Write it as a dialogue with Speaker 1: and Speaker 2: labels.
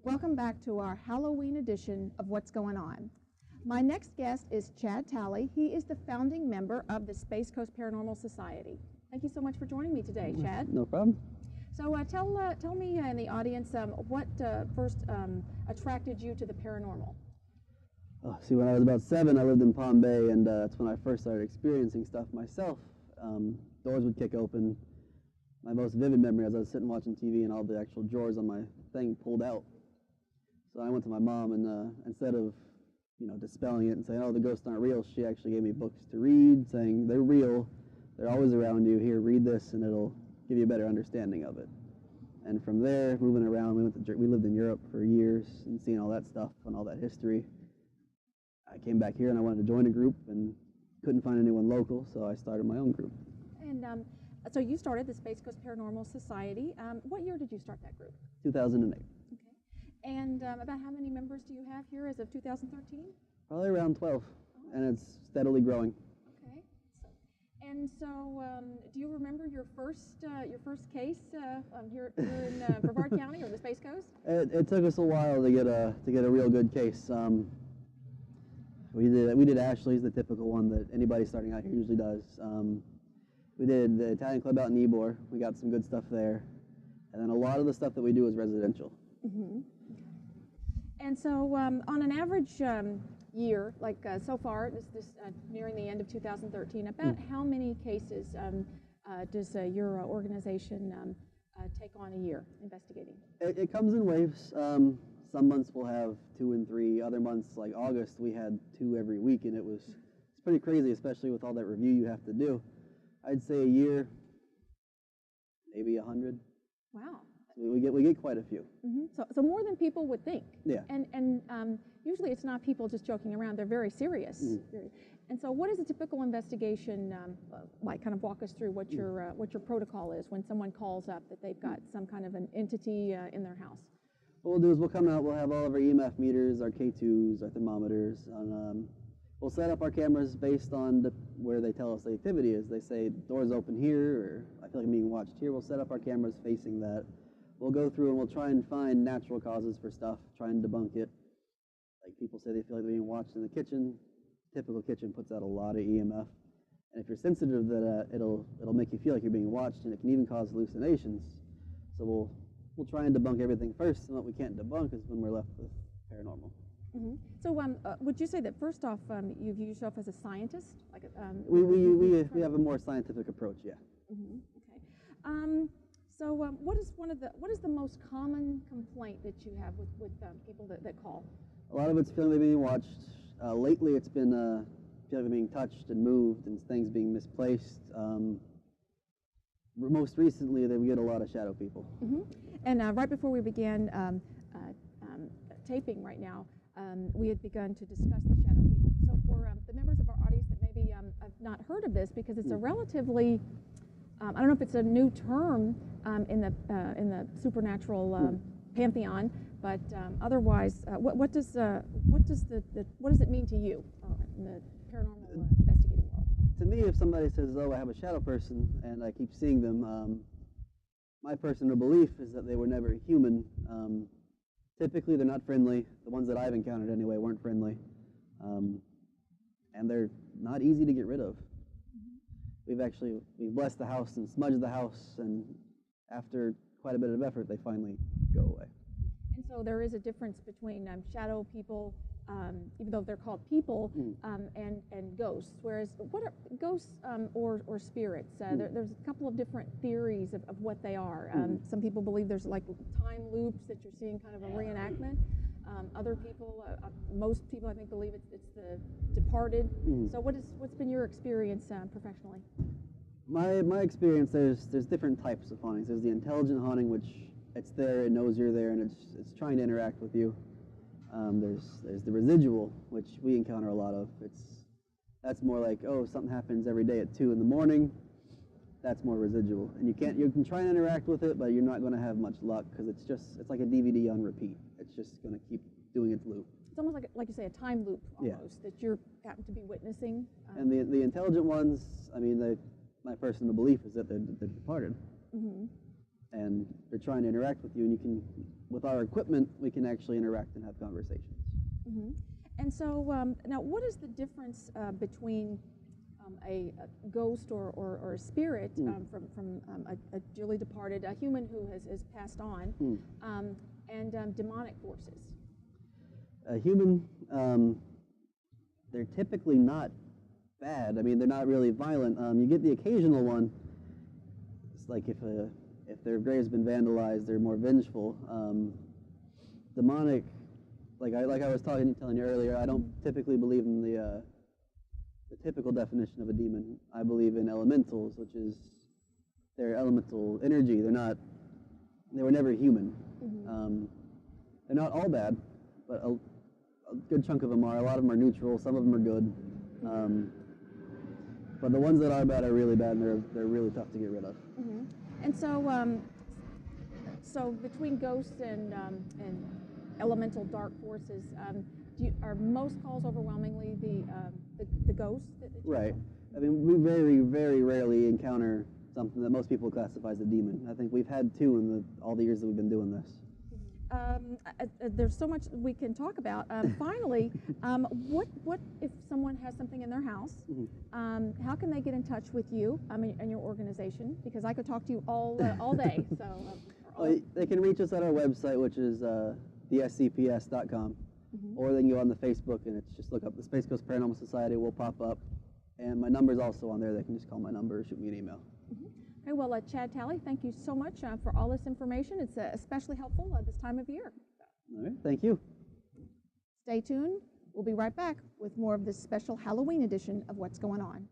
Speaker 1: Welcome back to our Halloween edition of What's Going On. My next guest is Chad Talley. He is the founding member of the Space Coast Paranormal Society. Thank you so much for joining me today, Chad.
Speaker 2: No problem.
Speaker 1: So tell me and the audience what first attracted you to the paranormal.
Speaker 2: See, when I was about 7, I lived in Palm Bay, and that's when I first started experiencing stuff myself. Doors would kick open. My most vivid memory is I was sitting watching TV and all the actual drawers on my thing pulled out. So I went to my mom, and instead of, dispelling it and saying, oh, the ghosts aren't real, she actually gave me books to read, saying, they're real, they're always around you, here, read this, and it'll give you a better understanding of it. And from there, moving around, we lived in Europe for years and seeing all that stuff and all that history. I came back here and I wanted to join a group and couldn't find anyone local, so I started my own group.
Speaker 1: And so you started the Space Coast Paranormal Society. What year did you start that group?
Speaker 2: 2008.
Speaker 1: And about how many members do you have here as of 2013?
Speaker 2: Probably around 12, and it's steadily growing.
Speaker 1: Okay. So, do you remember your first case here in Brevard County or the Space Coast?
Speaker 2: It took us a while to get a real good case. We did Ashley's, the typical one that anybody starting out here usually does. We did the Italian Club out in Ybor. We got some good stuff there, and then a lot of the stuff that we do is residential.
Speaker 1: Mm-hmm. And so, on an average year, like so far, this nearing the end of 2013, about how many cases does your organization take on a year investigating?
Speaker 2: It comes in waves. Some months we'll have 2 and 3. Other months, like August, we had 2 every week, and it's pretty crazy, especially with all that review you have to do. I'd say a year, maybe 100.
Speaker 1: Wow.
Speaker 2: We get quite a few.
Speaker 1: Mm-hmm. So more than people would think.
Speaker 2: Yeah.
Speaker 1: And usually it's not people just joking around. They're very serious. Mm-hmm. And so what is a typical investigation like? Kind of walk us through what your protocol is when someone calls up that they've got some kind of an entity in their house.
Speaker 2: What we'll do is we'll come out. We'll have all of our EMF meters, our K2s, our thermometers. We'll set up our cameras based on where they tell us the activity is. They say doors open here, or I feel like I'm being watched here. We'll set up our cameras facing that. We'll go through and we'll try and find natural causes for stuff, try and debunk it. Like people say they feel like they're being watched in the kitchen. Typical kitchen puts out a lot of EMF. And if you're sensitive to that, it'll make you feel like you're being watched, and it can even cause hallucinations. So we'll try and debunk everything first, and what we can't debunk is when we're left with paranormal.
Speaker 1: Mm-hmm. So would you say that first off, you view yourself as a scientist? Like
Speaker 2: we have a more scientific approach, yeah.
Speaker 1: Mm-hmm. Okay. So what is the most common complaint that you have with people that call?
Speaker 2: A lot of it's feeling they're being watched. Lately it's been feeling they're being touched and moved and things being misplaced. Most recently we get a lot of shadow people.
Speaker 1: Mm-hmm. And right before we began taping right now, we had begun to discuss the shadow people. So for the members of our audience that maybe have not heard of this, because it's a relatively I don't know if it's a new term in the supernatural pantheon, but otherwise, what does it mean to you in the paranormal investigating world?
Speaker 2: To me, if somebody says, "Oh, I have a shadow person," and I keep seeing them, my personal belief is that they were never human. Typically, they're not friendly. The ones that I've encountered anyway weren't friendly, and they're not easy to get rid of. We've blessed the house and smudged the house, and after quite a bit of effort, they finally go away.
Speaker 1: And so there is a difference between shadow people, even though they're called people, and ghosts. Whereas, what are ghosts or spirits? There's a couple of different theories of what they are. Some people believe there's like time loops that you're seeing, kind of a reenactment. Other people, most people, I think, believe it's the departed. So what's been your experience professionally?
Speaker 2: My experience, there's different types of hauntings. There's the intelligent haunting, which it's there, it knows you're there, and it's trying to interact with you. There's the residual, which we encounter a lot of. That's more like, oh, something happens every day at 2 in the morning. That's more residual, and you can try and interact with it, but you're not going to have much luck because it's like a DVD on repeat. It's just going to keep doing its loop.
Speaker 1: It's almost like you say, a time loop almost that you happen to be witnessing.
Speaker 2: And the intelligent ones, I mean, my personal belief is that they're departed.
Speaker 1: Mm-hmm.
Speaker 2: and they're trying to interact with you, and you can, with our equipment, we can actually interact and have conversations.
Speaker 1: Mm-hmm. And so now, what is the difference between a ghost or a spirit from a dearly departed, a human who has passed on, and demonic forces?
Speaker 2: A human, they're typically not bad. I mean, they're not really violent. You get the occasional one. It's like if their grave's been vandalized, they're more vengeful. Demonic, like I was telling you earlier, I don't typically believe in the typical definition of a demon. I believe in elementals, which is their elemental energy. They were never human. They're not all bad, but a good chunk of them are. A lot of them are neutral. Some of them are good. But the ones that are bad are really bad, and they're really tough to get rid of.
Speaker 1: And so, so between ghosts and elemental dark forces, are most calls overwhelmingly the ghosts?
Speaker 2: Right. I mean, we very, very rarely encounter something that most people classify as a demon. I think we've had two in all the years that we've been doing this.
Speaker 1: There's so much we can talk about. Finally, what if someone has something in their house? How can they get in touch with you and your organization? Because I could talk to you all day. So
Speaker 2: well, they can reach us at our website, which is thescps.com, or they can go on the Facebook and it's just look up the Space Coast Paranormal Society. Will pop up, and my number's also on there. They can just call my number or shoot me an email.
Speaker 1: Okay, well, Chad Talley, thank you so much for all this information. It's especially helpful this time of year.
Speaker 2: All right, thank you.
Speaker 1: Stay tuned. We'll be right back with more of this special Halloween edition of What's Going On.